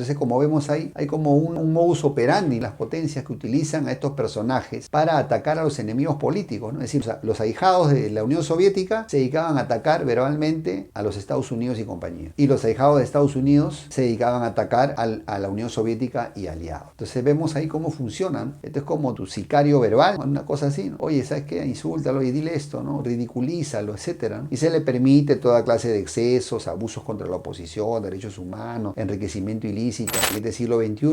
Entonces, como vemos ahí, hay como un modus operandi, las potencias que utilizan a estos personajes para atacar a los enemigos políticos, ¿no? Es decir, o sea, los ahijados de la Unión Soviética se dedicaban a atacar verbalmente a los Estados Unidos y compañía. Y los ahijados de Estados Unidos se dedicaban a atacar a la Unión Soviética y aliados. Entonces vemos ahí cómo funcionan. Esto es como tu sicario verbal, una cosa así, ¿no? Oye, ¿sabes qué? Insúltalo, oye, dile esto, ¿no? Ridiculízalo, etcétera, ¿no? Y se le permite toda clase de excesos, abusos contra la oposición, derechos humanos, enriquecimiento ilícito. En este siglo XXI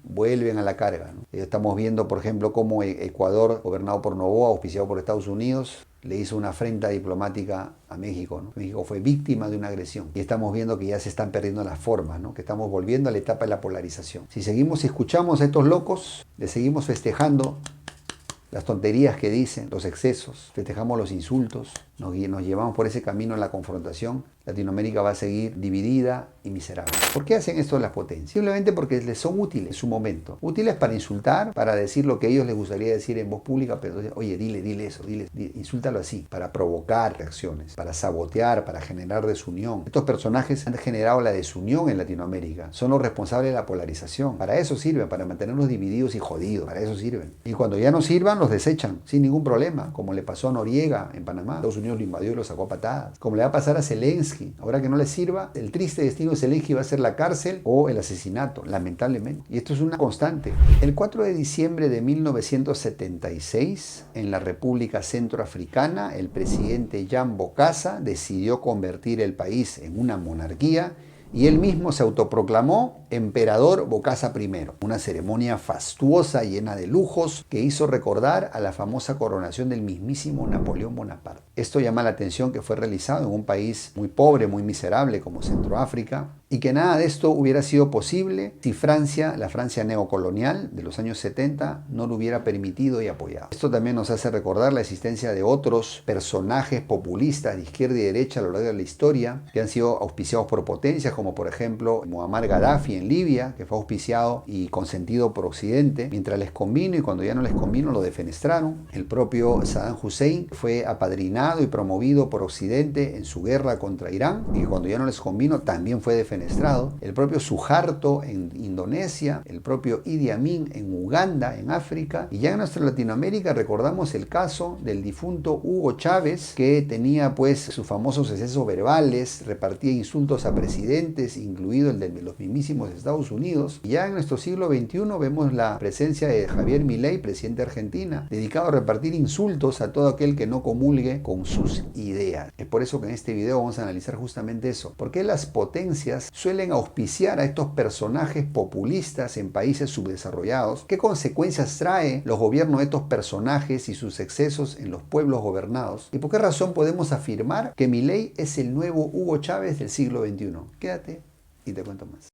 vuelven a la carga, ¿no? Estamos viendo, por ejemplo, cómo Ecuador, gobernado por Noboa, auspiciado por Estados Unidos, le hizo una afrenta diplomática a México, ¿no? México fue víctima de una agresión. Y estamos viendo que ya se están perdiendo las formas, ¿no? Que estamos volviendo a la etapa de la polarización. Si seguimos y escuchamos a estos locos, les seguimos festejando las tonterías que dicen, los excesos, festejamos los insultos, nos llevamos por ese camino en la confrontación, Latinoamérica va a seguir dividida y miserable. ¿Por qué hacen esto las potencias? Simplemente porque les son útiles en su momento. Útiles para insultar, para decir lo que a ellos les gustaría decir en voz pública, pero oye, dile eso, insúltalo así, para provocar reacciones, para sabotear, para generar desunión. Estos personajes han generado la desunión en Latinoamérica, son los responsables de la polarización. Para eso sirven, para mantenernos divididos y jodidos, para eso sirven. Y cuando ya no sirvan, los desechan sin ningún problema, como le pasó a Noriega en Panamá. Estados Unidos lo invadió y lo sacó a patadas. Como le va a pasar a Zelensky. Ahora que no les sirva, el triste destino de Zelensky va a ser la cárcel o el asesinato, lamentablemente. Y esto es una constante. El 4 de diciembre de 1976, en la República Centroafricana, el presidente Jan Bokassa decidió convertir el país en una monarquía y él mismo se autoproclamó emperador Bokassa I, una ceremonia fastuosa llena de lujos que hizo recordar a la famosa coronación del mismísimo Napoleón Bonaparte. Esto llama la atención que fue realizado en un país muy pobre, muy miserable como Centroáfrica, y que nada de esto hubiera sido posible si Francia, la Francia neocolonial de los años 70, no lo hubiera permitido y apoyado. Esto también nos hace recordar la existencia de otros personajes populistas de izquierda y derecha a lo largo de la historia que han sido auspiciados por potencias, como por ejemplo Muammar Gaddafi en Libia, que fue auspiciado y consentido por Occidente mientras les convino, y cuando ya no les convino lo defenestraron. El propio Saddam Hussein fue apadrinado y promovido por Occidente en su guerra contra Irán, y cuando ya no les convino también fue defenestrado. El propio Suharto en Indonesia, el propio Idi Amin en Uganda, en África. Y ya en nuestra Latinoamérica recordamos el caso del difunto Hugo Chávez, que tenía pues sus famosos excesos verbales, repartía insultos a presidentes, incluido el de los mismísimos Estados Unidos. Y ya en nuestro siglo XXI vemos la presencia de Javier Milei, presidente de Argentina, dedicado a repartir insultos a todo aquel que no comulgue con sus ideas. Es por eso que en este video vamos a analizar justamente eso. ¿Por qué las potencias suelen auspiciar a estos personajes populistas en países subdesarrollados? ¿Qué consecuencias trae los gobiernos de estos personajes y sus excesos en los pueblos gobernados? ¿Y por qué razón podemos afirmar que Milei es el nuevo Hugo Chávez del siglo XXI? Quédate y te cuento más.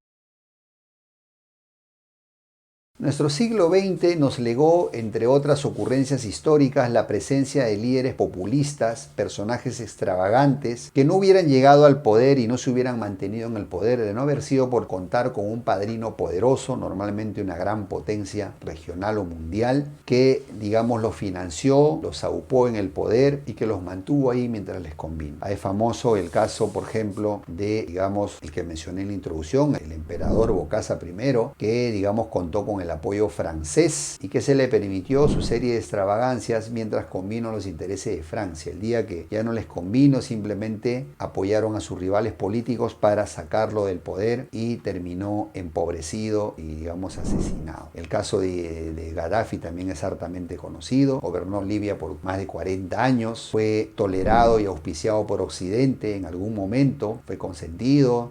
Nuestro siglo XX nos legó, entre otras ocurrencias históricas, la presencia de líderes populistas, personajes extravagantes, que no hubieran llegado al poder y no se hubieran mantenido en el poder de no haber sido por contar con un padrino poderoso, normalmente una gran potencia regional o mundial, que, digamos, los financió, los aupó en el poder y que los mantuvo ahí mientras les convino. Es famoso el caso, por ejemplo, de, digamos, el que mencioné en la introducción, el emperador Bokassa I, que, digamos, contó con el apoyo francés y que se le permitió su serie de extravagancias mientras convino los intereses de Francia. El día que ya no les convino, simplemente apoyaron a sus rivales políticos para sacarlo del poder y terminó empobrecido y, digamos, asesinado. El caso de Gaddafi también es hartamente conocido. Gobernó Libia por más de 40 años, fue tolerado y auspiciado por Occidente en algún momento, fue consentido.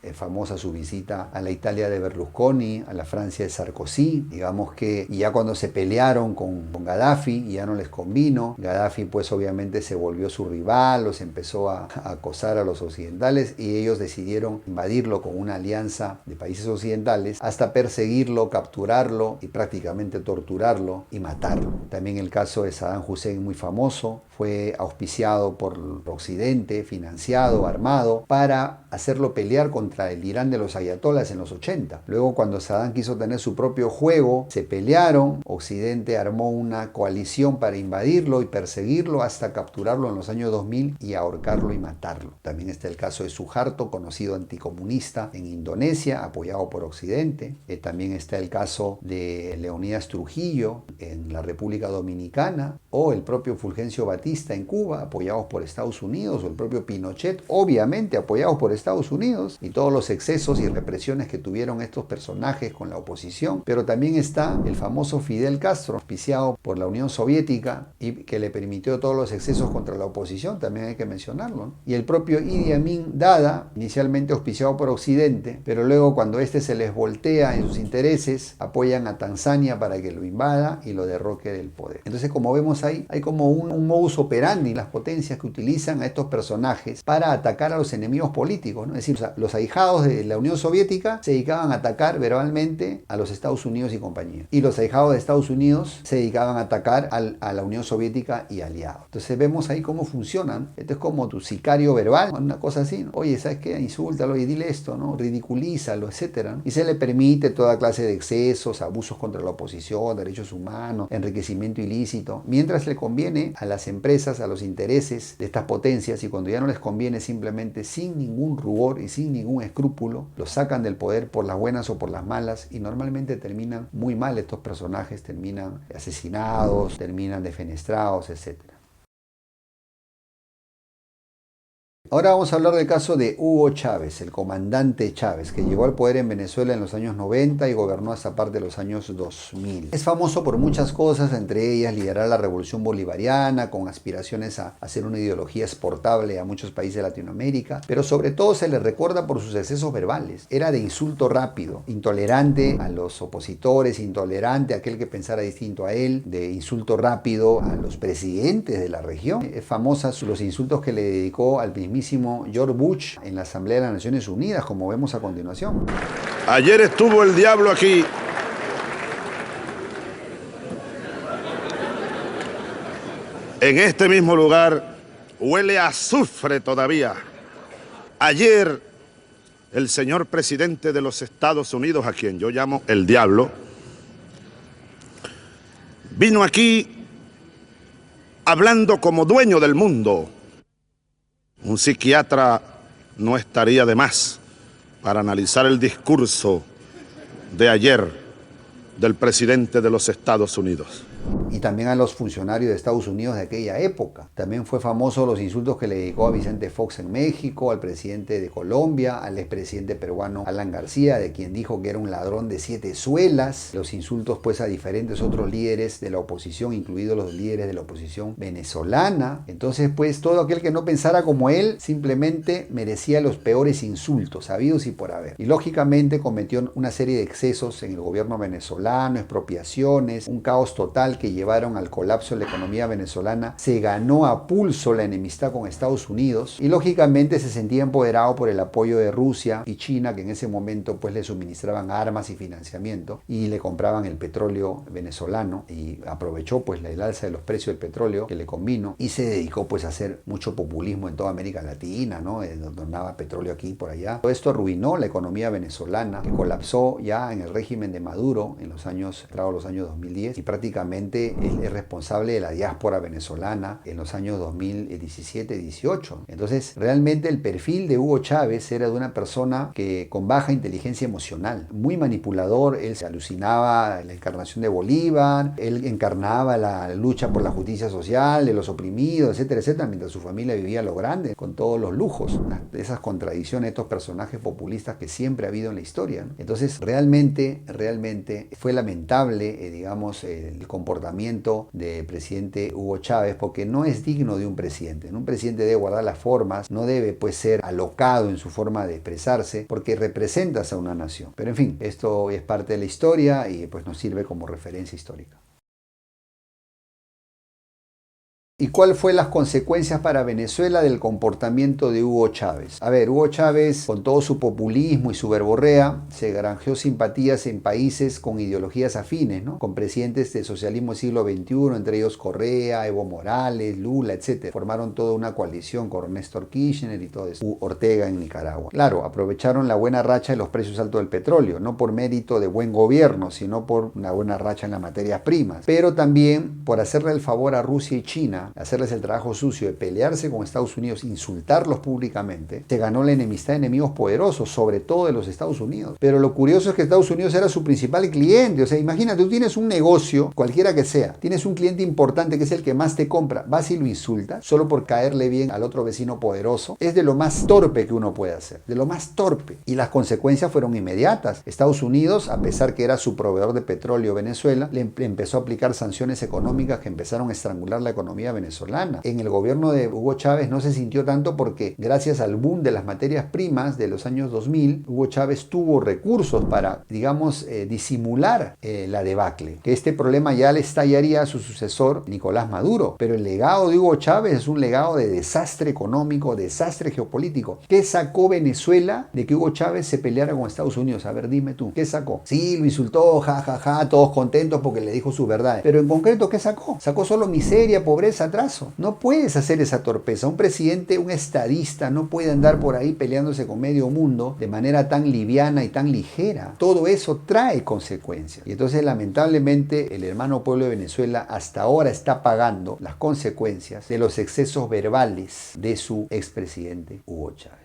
Es famosa su visita a la Italia de Berlusconi, a la Francia de Sarkozy. Digamos que ya cuando se pelearon con Gaddafi y ya no les convino, Gaddafi pues obviamente se volvió su rival, los empezó a acosar a los occidentales y ellos decidieron invadirlo con una alianza de países occidentales hasta perseguirlo, capturarlo y prácticamente torturarlo y matarlo. También el caso de Saddam Hussein, muy famoso, fue auspiciado por Occidente, financiado, armado, para hacerlo pelear contra contra el Irán de los ayatolas en los 80. Luego, cuando Saddam quiso tener su propio juego, se pelearon. Occidente armó una coalición para invadirlo y perseguirlo hasta capturarlo en los años 2000 y ahorcarlo y matarlo. También está el caso de Suharto, conocido anticomunista en Indonesia, apoyado por Occidente. También está el caso de Leonidas Trujillo en la República Dominicana, o el propio Fulgencio Batista en Cuba, apoyados por Estados Unidos, o el propio Pinochet, obviamente apoyados por Estados Unidos, y todos los excesos y represiones que tuvieron estos personajes con la oposición. Pero también está el famoso Fidel Castro, auspiciado por la Unión Soviética y que le permitió todos los excesos contra la oposición, también hay que mencionarlo, ¿no? Y el propio Idi Amin Dada, inicialmente auspiciado por Occidente, pero luego cuando este se les voltea en sus intereses, apoyan a Tanzania para que lo invada y lo derroque del poder. Entonces, como vemos ahí, hay como un modus operandi, las potencias que utilizan a estos personajes para atacar a los enemigos políticos, ¿no? Es decir, los ahijados de la Unión Soviética se dedicaban a atacar verbalmente a los Estados Unidos y compañía. Y los ahijados de Estados Unidos se dedicaban a atacar a la Unión Soviética y aliados. Entonces vemos ahí cómo funcionan. Esto es como tu sicario verbal, una cosa así, ¿no? Oye, ¿sabes qué? Insúltalo y dile esto, ¿no? Ridiculízalo, etcétera, ¿no? Y se le permite toda clase de excesos, abusos contra la oposición, derechos humanos, enriquecimiento ilícito, mientras le conviene a las empresas, a los intereses de estas potencias, y cuando ya no les conviene, simplemente sin ningún rubor y sin ningún escrúpulo, los sacan del poder por las buenas o por las malas, y normalmente terminan muy mal. Estos personajes terminan asesinados, terminan defenestrados, etcétera. Ahora vamos a hablar del caso de Hugo Chávez, el comandante Chávez, que llegó al poder en Venezuela en los años 90 y gobernó hasta parte de los años 2000. Es famoso por muchas cosas, entre ellas liderar la revolución bolivariana con aspiraciones a hacer una ideología exportable a muchos países de Latinoamérica, pero sobre todo se le recuerda por sus excesos verbales. Era de insulto rápido, intolerante a los opositores, intolerante a aquel que pensara distinto a él, de insulto rápido a los presidentes de la región. Es famosa los insultos que le dedicó al mismísimo George Bush en la Asamblea de las Naciones Unidas, como vemos a continuación. Ayer estuvo el diablo aquí. En este mismo lugar huele a azufre todavía. Ayer el señor presidente de los Estados Unidos, a quien yo llamo el diablo, vino aquí hablando como dueño del mundo. Un psiquiatra no estaría de más para analizar el discurso de ayer del presidente de los Estados Unidos. Y también a los funcionarios de Estados Unidos de aquella época. También fue famoso los insultos que le dedicó a Vicente Fox en México, al presidente de Colombia, al expresidente peruano Alan García, de quien dijo que era un ladrón de 7 suelas. Los insultos pues a diferentes otros líderes de la oposición, incluidos los líderes de la oposición venezolana. Entonces pues todo aquel que no pensara como él simplemente merecía los peores insultos, habidos y por haber. Y lógicamente cometió una serie de excesos en el gobierno venezolano, expropiaciones, un caos total que llevaron al colapso de la economía venezolana. Se ganó a pulso la enemistad con Estados Unidos y lógicamente se sentía empoderado por el apoyo de Rusia y China, que en ese momento pues le suministraban armas y financiamiento y le compraban el petróleo venezolano, y aprovechó pues el alza de los precios del petróleo que le convino y se dedicó pues a hacer mucho populismo en toda América Latina, ¿no? Donaba petróleo aquí y por allá. Todo esto arruinó la economía venezolana, que colapsó ya en el régimen de Maduro en los años 2010, y prácticamente él es responsable de la diáspora venezolana en los años 2017-18. Entonces, realmente el perfil de Hugo Chávez era de una persona que con baja inteligencia emocional, muy manipulador. Él se alucinaba la encarnación de Bolívar, él encarnaba la lucha por la justicia social de los oprimidos, etcétera, etcétera, mientras su familia vivía a lo grande, con todos los lujos. Esas contradicciones, estos personajes populistas que siempre ha habido en la historia, ¿no? Entonces, realmente fue lamentable, digamos, el comportamiento del presidente Hugo Chávez, porque no es digno de un presidente. Un presidente debe guardar las formas, no debe pues ser alocado en su forma de expresarse, porque representas a una nación. Pero en fin, esto es parte de la historia y pues nos sirve como referencia histórica. ¿Y cuál fue las consecuencias para Venezuela del comportamiento de Hugo Chávez? A ver, Hugo Chávez, con todo su populismo y su verborrea, se granjeó simpatías en países con ideologías afines, ¿no? Con presidentes del socialismo del siglo XXI, entre ellos Correa, Evo Morales, Lula, etc. Formaron toda una coalición con Néstor Kirchner y todo eso. Ortega en Nicaragua. Claro, aprovecharon la buena racha de los precios altos del petróleo, no por mérito de buen gobierno, sino por una buena racha en las materias primas, pero también por hacerle el favor a Rusia y China, hacerles el trabajo sucio de pelearse con Estados Unidos, insultarlos públicamente. Se ganó la enemistad de enemigos poderosos, sobre todo de los Estados Unidos. Pero lo curioso es que Estados Unidos era su principal cliente. O sea, imagínate, tú tienes un negocio, cualquiera que sea, tienes un cliente importante que es el que más te compra, vas y lo insultas solo por caerle bien al otro vecino poderoso. Es de lo más torpe que uno puede hacer, de lo más torpe. Y las consecuencias fueron inmediatas. Estados Unidos, a pesar que era su proveedor de petróleo, Venezuela, le empezó a aplicar sanciones económicas que empezaron a estrangular la economía venezolana. En el gobierno de Hugo Chávez no se sintió tanto porque gracias al boom de las materias primas de los años 2000, Hugo Chávez tuvo recursos para, digamos, disimular la debacle. Que este problema ya le estallaría a su sucesor, Nicolás Maduro. Pero el legado de Hugo Chávez es un legado de desastre económico, desastre geopolítico. ¿Qué sacó Venezuela de que Hugo Chávez se peleara con Estados Unidos? A ver, dime tú, ¿qué sacó? Sí, lo insultó, jajaja, todos contentos porque le dijo sus verdades. Pero en concreto, ¿qué sacó? Sacó solo miseria, pobreza, atraso. No puedes hacer esa torpeza. Un presidente, un estadista, no puede andar por ahí peleándose con medio mundo de manera tan liviana y tan ligera. Todo eso trae consecuencias. Y entonces, lamentablemente, el hermano pueblo de Venezuela hasta ahora está pagando las consecuencias de los excesos verbales de su expresidente Hugo Chávez.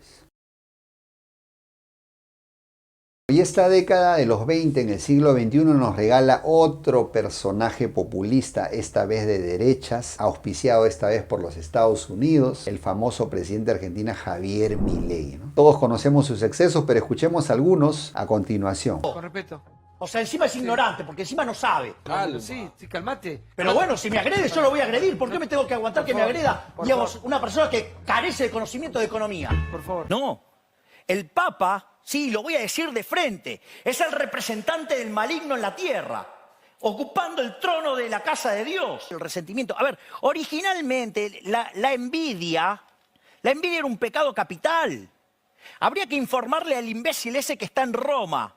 Y esta década de los 20 en el siglo XXI nos regala otro personaje populista, esta vez de derechas, auspiciado esta vez por los Estados Unidos, el famoso presidente de Argentina Javier Milei, ¿no? Todos conocemos sus excesos, pero escuchemos algunos a continuación. Con respeto. O sea, encima es ignorante, porque encima no sabe. Claro, sí, calmate. Pero bueno, si me agrede, yo lo voy a agredir. ¿Por qué me tengo que aguantar que me agreda, digamos, una persona que carece de conocimiento de economía? Por favor. No. El Papa, sí, lo voy a decir de frente, es el representante del maligno en la tierra, ocupando el trono de la casa de Dios. El resentimiento. A ver, originalmente la envidia era un pecado capital. Habría que informarle al imbécil ese que está en Roma.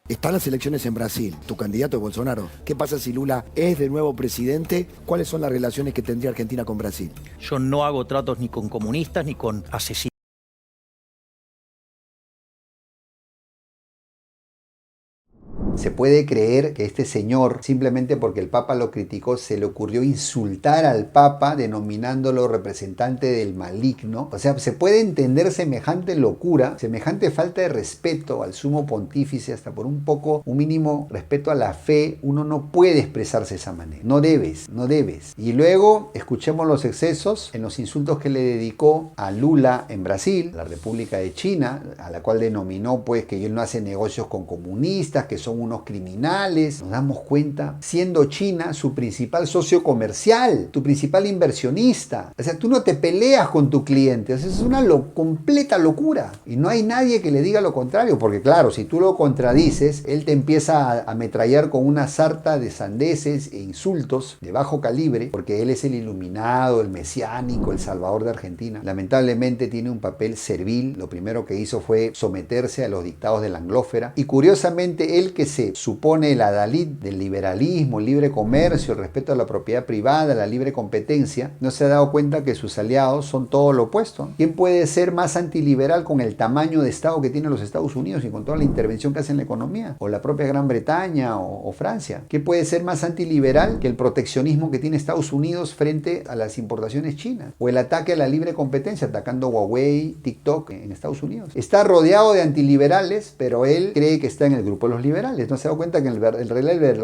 Están las elecciones en Brasil, tu candidato es Bolsonaro. ¿Qué pasa si Lula es de nuevo presidente? ¿Cuáles son las relaciones que tendría Argentina con Brasil? Yo no hago tratos ni con comunistas ni con asesinos. Se puede creer que este señor, simplemente porque el Papa lo criticó, se le ocurrió insultar al Papa denominándolo representante del maligno. O sea, se puede entender semejante locura, semejante falta de respeto al sumo pontífice, hasta por un mínimo respeto a la fe. Uno no puede expresarse de esa manera. No debes. Y luego escuchemos los excesos en los insultos que le dedicó a Lula en Brasil, la República de China, a la cual denominó pues que él no hace negocios con comunistas, que son unos criminales. Nos damos cuenta, siendo China su principal socio comercial, tu principal inversionista. O sea, tú no te peleas con tu cliente. O sea, es una completa locura. Y no hay nadie que le diga lo contrario, porque claro, si tú lo contradices, él te empieza a ametrallar con una sarta de sandeces e insultos de bajo calibre, porque él es el iluminado, el mesiánico, el salvador de Argentina. Lamentablemente tiene un papel servil. Lo primero que hizo fue someterse a los dictados de la anglósfera. Y curiosamente, él que se supone el adalid del liberalismo, el libre comercio, el respeto a la propiedad privada, la libre competencia, no se ha dado cuenta que sus aliados son todo lo opuesto. ¿Quién puede ser más antiliberal con el tamaño de Estado que tienen los Estados Unidos y con toda la intervención que hace en la economía? O la propia Gran Bretaña o Francia. ¿Qué puede ser más antiliberal que el proteccionismo que tiene Estados Unidos frente a las importaciones chinas? O el ataque a la libre competencia, atacando Huawei, TikTok en Estados Unidos. Está rodeado de antiliberales, pero él cree que está en el grupo de los liberales. No se da cuenta que los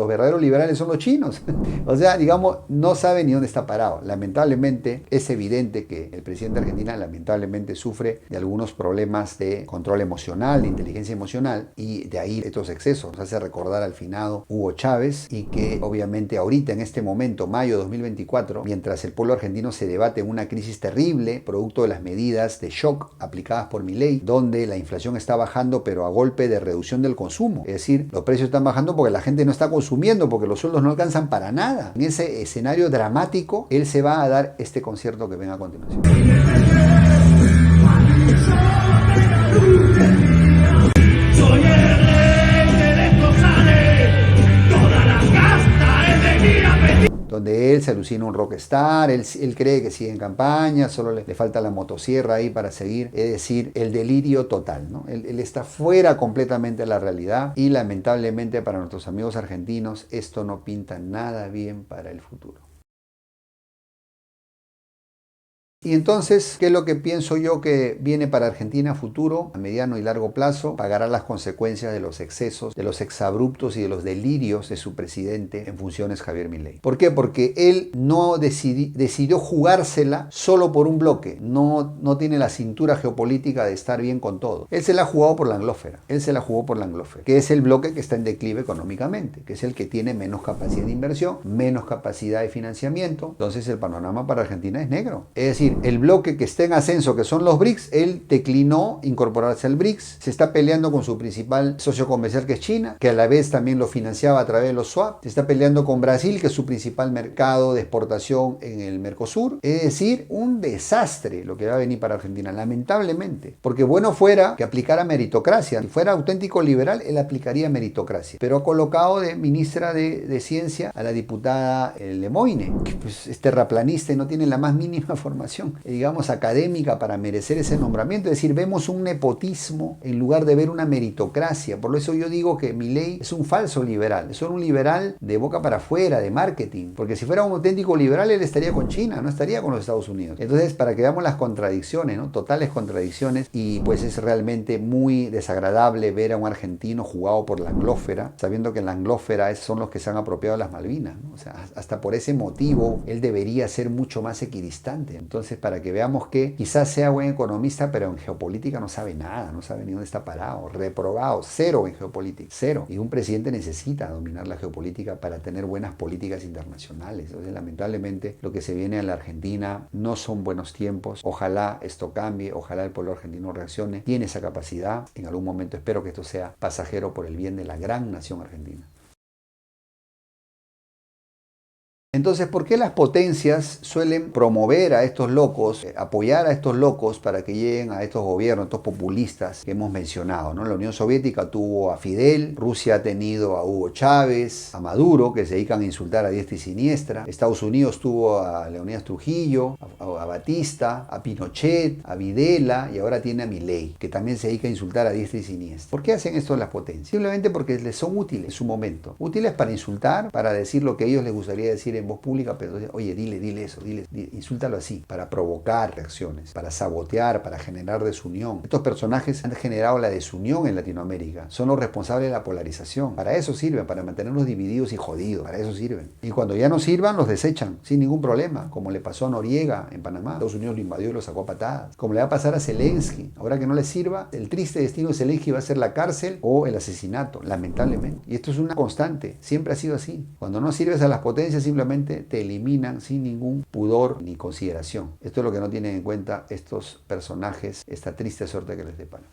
verdaderos liberales son los chinos. O sea, digamos, no sabe ni dónde está parado. Lamentablemente, es evidente que el presidente de Argentina lamentablemente sufre de algunos problemas de control emocional, de inteligencia emocional, y de ahí estos excesos. Nos hace recordar al finado Hugo Chávez, y que obviamente ahorita, en este momento, mayo de 2024, mientras el pueblo argentino se debate en una crisis terrible, producto de las medidas de shock aplicadas por Milei, donde la inflación está bajando, pero a golpe de reducción del consumo. Es decir, los precios están bajando porque la gente no está consumiendo, porque los sueldos no alcanzan para nada. En ese escenario dramático, él se va a dar este concierto que ven a continuación. Soy el rey de destrozaré, toda la casta es de mi apetito. Donde él se alucina un rockstar, él cree que sigue en campaña, solo le falta la motosierra ahí para seguir, es decir, el delirio total, ¿no? Él está fuera completamente de la realidad y lamentablemente para nuestros amigos argentinos esto no pinta nada bien para el futuro. Y entonces, ¿qué es lo que pienso yo que viene para Argentina a futuro, a mediano y largo plazo? Pagará las consecuencias de los excesos, de los exabruptos y de los delirios de su presidente en funciones, Javier Milei. ¿Por qué? Porque él no decidió jugársela solo por un bloque. No tiene la cintura geopolítica de estar bien con todo. Él se la ha jugado por la anglósfera. Él se la jugó por la anglósfera, que es el bloque que está en declive económicamente, que es el que tiene menos capacidad de inversión, menos capacidad de financiamiento. Entonces el panorama para Argentina es negro. Es decir, el bloque que está en ascenso, que son los BRICS, él declinó incorporarse al BRICS, se está peleando con su principal socio comercial que es China, que a la vez también lo financiaba a través de los swap, se está peleando con Brasil, que es su principal mercado de exportación en el Mercosur. Es decir, un desastre lo que va a venir para Argentina, lamentablemente, porque bueno fuera que aplicara meritocracia. Si fuera auténtico liberal, él aplicaría meritocracia, pero ha colocado de ministra de Ciencia a la diputada Lemoine, que pues es terraplanista y no tiene la más mínima formación, digamos, académica para merecer ese nombramiento. Es decir, vemos un nepotismo en lugar de ver una meritocracia. Por eso yo digo que Milei es un falso liberal, es un liberal de boca para afuera, de marketing, porque si fuera un auténtico liberal, él estaría con China, no estaría con los Estados Unidos. Entonces, para que veamos las contradicciones, ¿no? Totales contradicciones, y pues es realmente muy desagradable ver a un argentino jugado por la anglósfera, sabiendo que la anglósfera son los que se han apropiado de las Malvinas, ¿no? O sea, hasta por ese motivo, él debería ser mucho más equidistante. Entonces, para que veamos que quizás sea buen economista, pero en geopolítica no sabe nada, no sabe ni dónde está parado, reprobado, cero en geopolítica, cero. Y un presidente necesita dominar la geopolítica para tener buenas políticas internacionales. Entonces, lamentablemente, lo que se viene a la Argentina no son buenos tiempos. Ojalá esto cambie, ojalá el pueblo argentino reaccione. Tiene esa capacidad. En algún momento espero que esto sea pasajero por el bien de la gran nación argentina. Entonces, ¿por qué las potencias suelen promover a estos locos, apoyar a estos locos para que lleguen a estos gobiernos, estos populistas que hemos mencionado, ¿no? La Unión Soviética tuvo a Fidel, Rusia ha tenido a Hugo Chávez, a Maduro, que se dedican a insultar a diestra y siniestra, Estados Unidos tuvo a Leonidas Trujillo, a Batista, a Pinochet, a Videla, y ahora tiene a Milei, que también se dedica a insultar a diestra y siniestra. ¿Por qué hacen esto las potencias? Simplemente porque les son útiles en su momento. Útiles para insultar, para decir lo que a ellos les gustaría decir en voz pública, pero oye, dile eso, insúltalo así, para provocar reacciones, para sabotear, para generar desunión. Estos personajes han generado la desunión en Latinoamérica, son los responsables de la polarización. Para eso sirven, para mantenerlos divididos y jodidos, para eso sirven. Y cuando ya no sirvan, los desechan, sin ningún problema, como le pasó a Noriega en Panamá. Estados Unidos lo invadió y lo sacó a patadas. Como le va a pasar a Zelensky. Ahora que no le sirva, el triste destino de Zelensky va a ser la cárcel o el asesinato, lamentablemente. Y esto es una constante, siempre ha sido así. Cuando no sirves a las potencias, simplemente te eliminan sin ningún pudor ni consideración. Esto es lo que no tienen en cuenta estos personajes, esta triste suerte que les depara.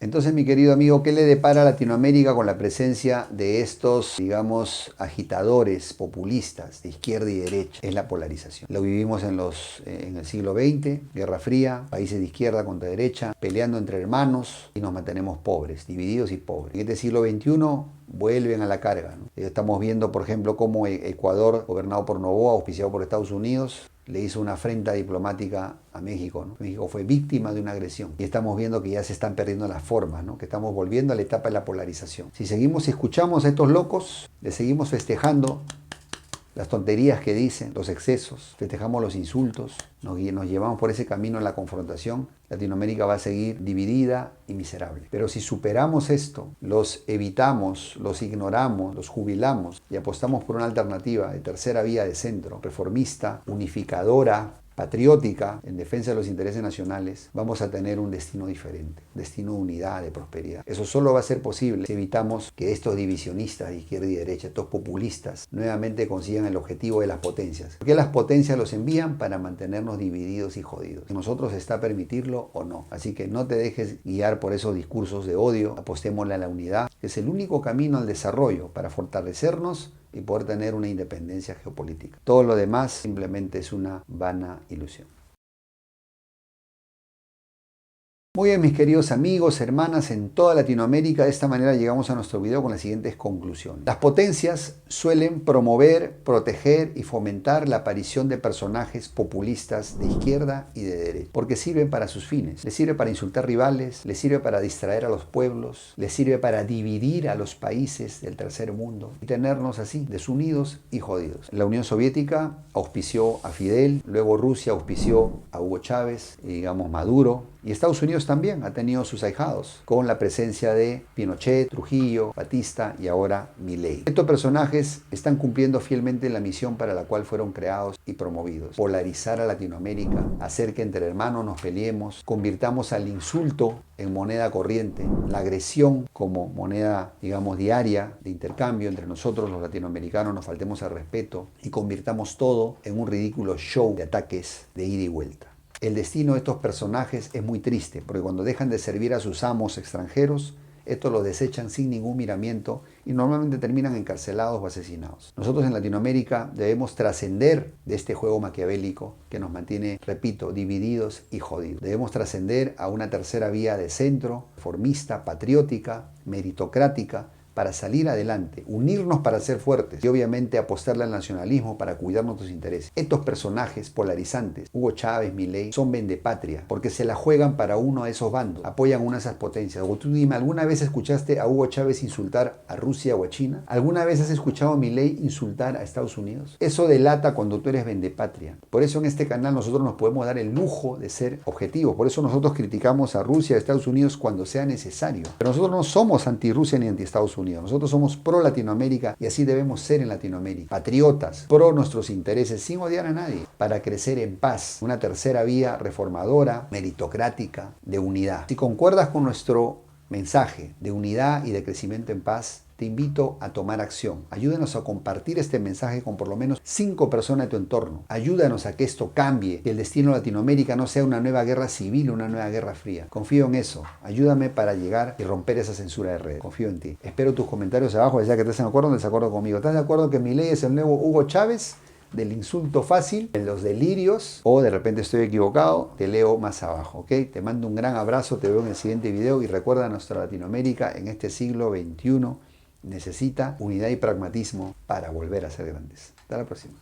Entonces, mi querido amigo, ¿qué le depara a Latinoamérica con la presencia de estos, digamos, agitadores populistas de izquierda y derecha? Es la polarización. Lo vivimos en el siglo XX, Guerra Fría, países de izquierda contra derecha, peleando entre hermanos y nos mantenemos pobres, divididos y pobres. En este siglo XXI vuelven a la carga, ¿no? Estamos viendo, por ejemplo, cómo Ecuador, gobernado por Noboa, auspiciado por Estados Unidos, le hizo una afrenta diplomática a México, ¿no? México fue víctima de una agresión. Y estamos viendo que ya se están perdiendo las formas, ¿no? Que estamos volviendo a la etapa de la polarización. Si seguimos y escuchamos a estos locos, les seguimos festejando las tonterías que dicen, los excesos, festejamos los insultos, nos llevamos por ese camino en la confrontación, Latinoamérica va a seguir dividida y miserable. Pero si superamos esto, los evitamos, los ignoramos, los jubilamos y apostamos por una alternativa de tercera vía de centro, reformista, unificadora, patriótica, en defensa de los intereses nacionales, vamos a tener un destino diferente, destino de unidad, de prosperidad. Eso solo va a ser posible si evitamos que estos divisionistas de izquierda y derecha, estos populistas, nuevamente consigan el objetivo de las potencias. Porque las potencias los envían para mantenernos divididos y jodidos. Y nosotros está permitirlo o no. Así que no te dejes guiar por esos discursos de odio, apostémosle a la unidad, que es el único camino al desarrollo para fortalecernos y poder tener una independencia geopolítica. Todo lo demás simplemente es una vana ilusión. Muy bien, mis queridos amigos, hermanas en toda Latinoamérica, de esta manera llegamos a nuestro video con las siguientes conclusiones. Las potencias suelen promover, proteger y fomentar la aparición de personajes populistas de izquierda y de derecha, porque sirven para sus fines. Les sirve para insultar rivales, les sirve para distraer a los pueblos, les sirve para dividir a los países del tercer mundo y tenernos así, desunidos y jodidos. La Unión Soviética auspició a Fidel, luego Rusia auspició a Hugo Chávez, y digamos Maduro, y Estados Unidos también ha tenido sus ahijados, con la presencia de Pinochet, Trujillo, Batista y ahora Milei. Estos personajes están cumpliendo fielmente la misión para la cual fueron creados y promovidos. Polarizar a Latinoamérica, hacer que entre hermanos nos peleemos, convirtamos al insulto en moneda corriente, la agresión como moneda, digamos, diaria de intercambio entre nosotros los latinoamericanos, nos faltemos al respeto y convirtamos todo en un ridículo show de ataques de ida y vuelta. El destino de estos personajes es muy triste, porque cuando dejan de servir a sus amos extranjeros, estos los desechan sin ningún miramiento y normalmente terminan encarcelados o asesinados. Nosotros en Latinoamérica debemos trascender de este juego maquiavélico que nos mantiene, repito, divididos y jodidos. Debemos trascender a una tercera vía de centro, reformista, patriótica, meritocrática, para salir adelante, unirnos para ser fuertes y obviamente apostarle al nacionalismo para cuidar nuestros intereses. Estos personajes polarizantes, Hugo Chávez, Milei, son vendepatria porque se la juegan para uno de esos bandos, apoyan una de esas potencias. O tú dime, ¿alguna vez escuchaste a Hugo Chávez insultar a Rusia o a China? ¿Alguna vez has escuchado a Milei insultar a Estados Unidos? Eso delata cuando tú eres vendepatria. Por eso en este canal nosotros nos podemos dar el lujo de ser objetivos. Por eso nosotros criticamos a Rusia y a Estados Unidos cuando sea necesario. Pero nosotros no somos anti-Rusia ni anti-Estados Unidos. Nosotros somos pro Latinoamérica y así debemos ser en Latinoamérica. Patriotas, pro nuestros intereses, sin odiar a nadie, para crecer en paz. Una tercera vía reformadora, meritocrática, de unidad. Si concuerdas con nuestro mensaje de unidad y de crecimiento en paz, te invito a tomar acción. Ayúdanos a compartir este mensaje con por lo menos 5 personas de tu entorno. Ayúdanos a que esto cambie, que el destino de Latinoamérica no sea una nueva guerra civil, una nueva guerra fría. Confío en eso. Ayúdame para llegar y romper esa censura de redes. Confío en ti. Espero tus comentarios abajo, ya que estás en acuerdo o en desacuerdo conmigo. ¿Estás de acuerdo que Milei es el nuevo Hugo Chávez? Del insulto fácil, de los delirios, o de repente estoy equivocado, te leo más abajo, ¿ok? Te mando un gran abrazo, te veo en el siguiente video y recuerda, nuestra Latinoamérica en este siglo XXI necesita unidad y pragmatismo para volver a ser grandes. Hasta la próxima.